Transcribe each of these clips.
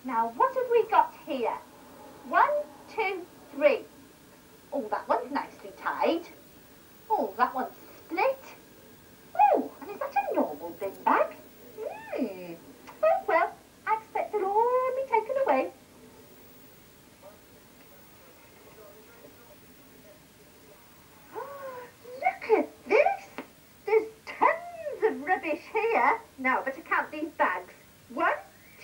Now, what have we got here? 1, 2, 3. Oh, that one's nicely tied. Oh, that one's split. Oh, and is that a normal bin bag? Oh, well, I expect they'll all be taken away. Oh, look at this. There's tons of rubbish here. Now, I better count these bags. 1,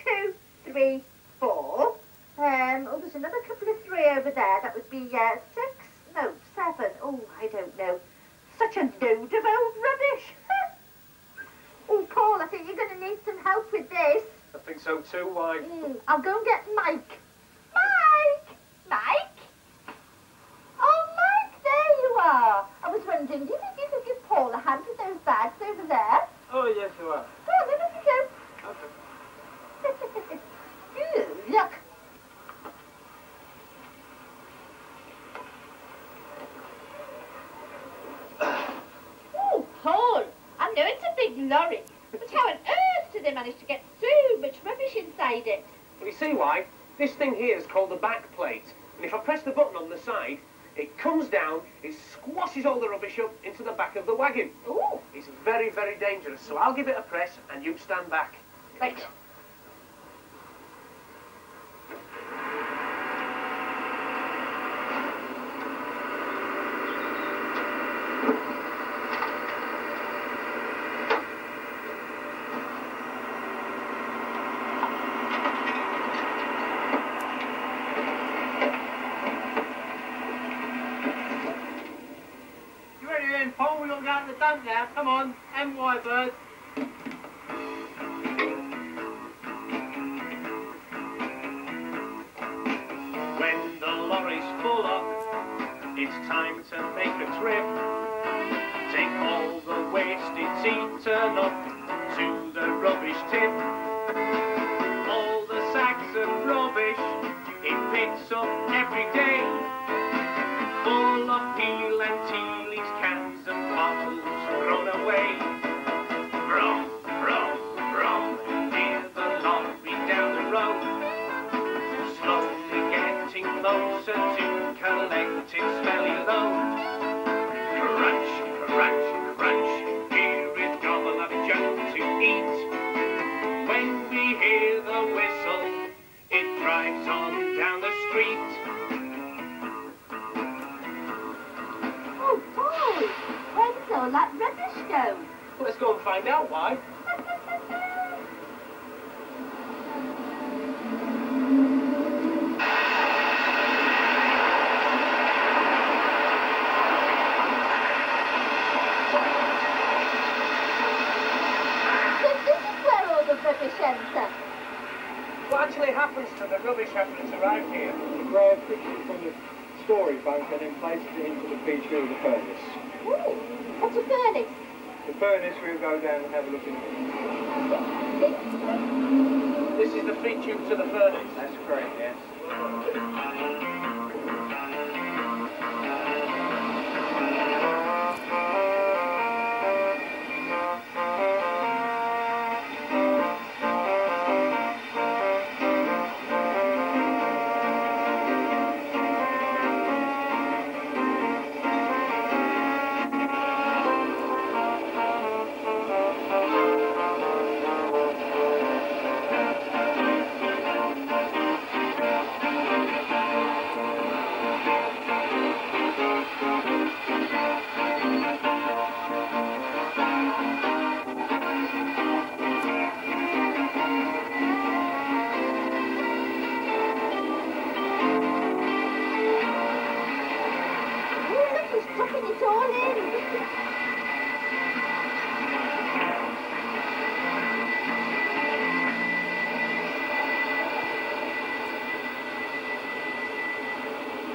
2, 3, 4. Oh, there's another couple of 3 over there. That would be 6. No, 7. Oh, I don't know. Such a load of old rubbish. Oh, Paul, I think you're going to need some help with this. I think so too. Why? I'll go and get Mike. Mike! Mike? Oh, Mike, there you are. I was wondering, do you think you could give Paul a hand with those bags over there? Oh, yes, you are. Go on, then, off you go. Okay. Ooh, look. Oh, Paul, I know it's a big lorry, but how on earth did they manage to get so much rubbish inside it? Well, you see why? This thing here is called the back plate, and if I press the button on the side, it comes down, it squashes all the rubbish up into the back of the wagon. Ooh. It's very, very dangerous, so I'll give it a press and you stand back. Right. Paul, we've got to go out to the dump now. Come on, MY bird. When the lorry's full up, it's time to make a trip. Take all the waste it's eaten up to the rubbish tip. All the sacks of rubbish it picks up every day, full of peel and tea leaves, cans and bottles thrown away. Brum, brum, brum, hear the lorry down the road, slowly getting closer to collect its smelly load. Crunch, crunch, crunch, hear it gobble up junk to eat. When we hear the whistle, it drives on down the street. Oh, Paul, where does all that rubbish go? Let's go and find out why. What actually happens to the rubbish after it's arrived here? The grower picks it from the storage bank and then places it into the feed through the furnace. Ooh, what's a furnace? The furnace, we'll go down and have a look in it. This is the feed tube to the furnace. That's correct, yes.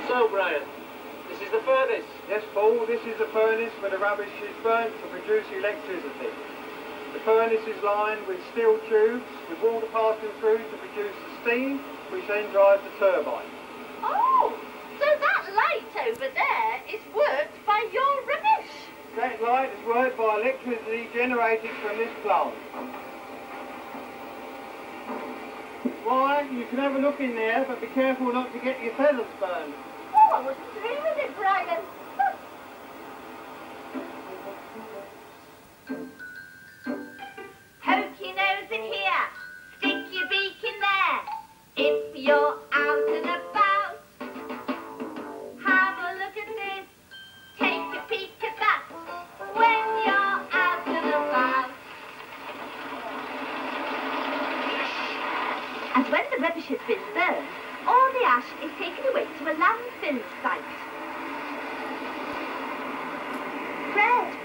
So, Brian, this is the furnace. Yes, Paul, this is the furnace where the rubbish is burnt to produce electricity. The furnace is lined with steel tubes with water passing through to produce the steam, which then drives the turbine. Oh, so that light over there is worked by your rubbish? That light is worked by electricity generated from this plant. Why? You can have a look in there, but be careful not to get your feathers burned. Oh, I wouldn't dream of it, Brian. Poke your nose in here. Stick your beak in there. If you're out and about, have a look at this. Take a peek at that. When you're out and about. And when the rubbish has been burned, all the ash is taken away to a landfill site.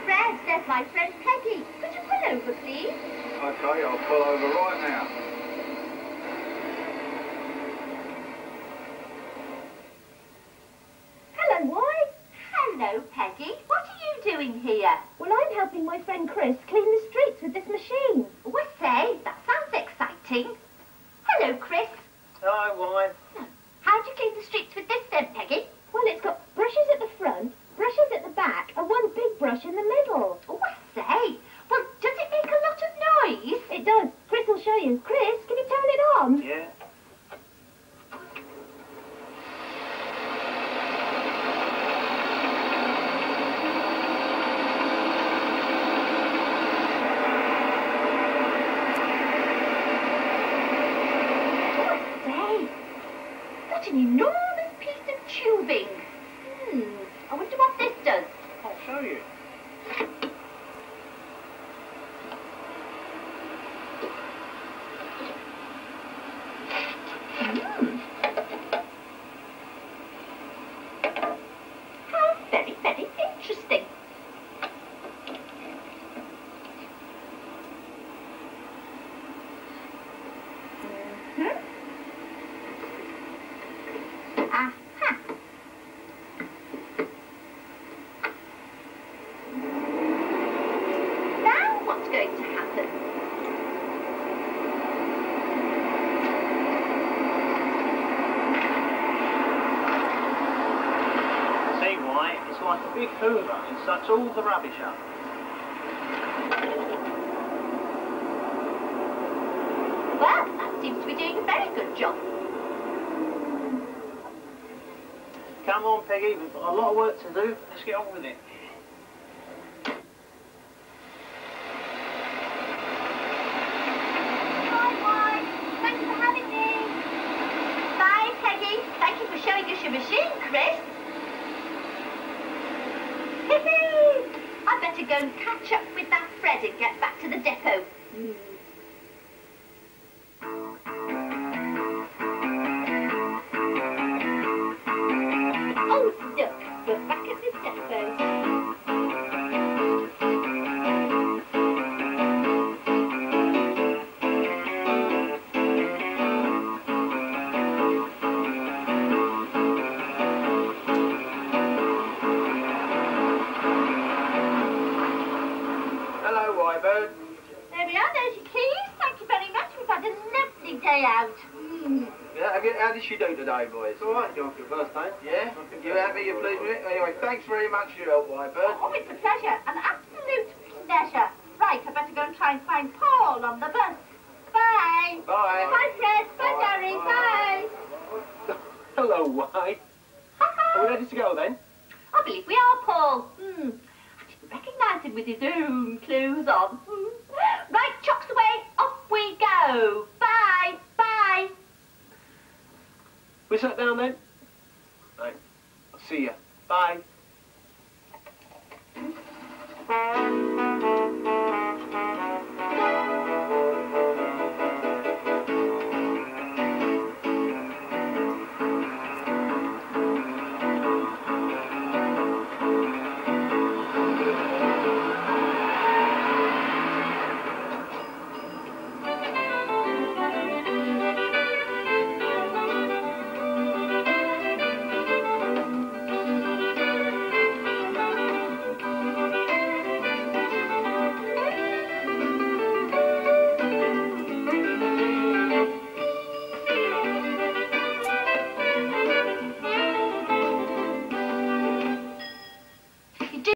Fred, there's my friend Peggy. Could you pull over, please? Okay, I'll pull over right now. Hello, Roy. Hello, Peggy. What are you doing here? Well, I'm helping my friend Chris clean the streets with this machine. Oh, I say, that sounds exciting. Hello, Chris. Hello, why? How do you clean the streets with this then, Peggy? Well, it's got brushes at the front, brushes at the back, and one big brush in the middle. Oh, I say. Well, does it make a lot of noise? It does. Chris will show you. Chris, can you turn it on? Yeah. An enormous piece of tubing. I wonder what this does. I'll show you. How very, very interesting. Aha. Now what's going to happen? See why? It's like a big hoover. It sucks all the rubbish up. Well, that seems to be doing a very good job. Come on, Peggy. We've got a lot of work to do. Let's get on with it. Bye. Thanks for having me. Bye, Peggy. Thank you for showing us your machine, Chris. I better go and catch up with that Fred and get back to the depot. Oh, look, we're back at the depot. Hello, Wybird. There we are, there's your keys. Thank you very much. We've had a lovely day out. Yeah, how did she do today, boys? All right, John, for the first time. Yeah? You happy? You pleased with it? Anyway, thanks very much for your help, Wybird. Oh, it's a pleasure, an absolute pleasure. Right, I better go and try and find Paul on the bus. Bye. Bye. Bye, Fred. Bye, Gary. Bye. Hello, Why? Are we ready to go then? I believe we are, Paul. I didn't recognise him with his own clothes on. Right, chocks away. Off we go. Bye. Bye. We sat down then? Right. I'll see you. Bye.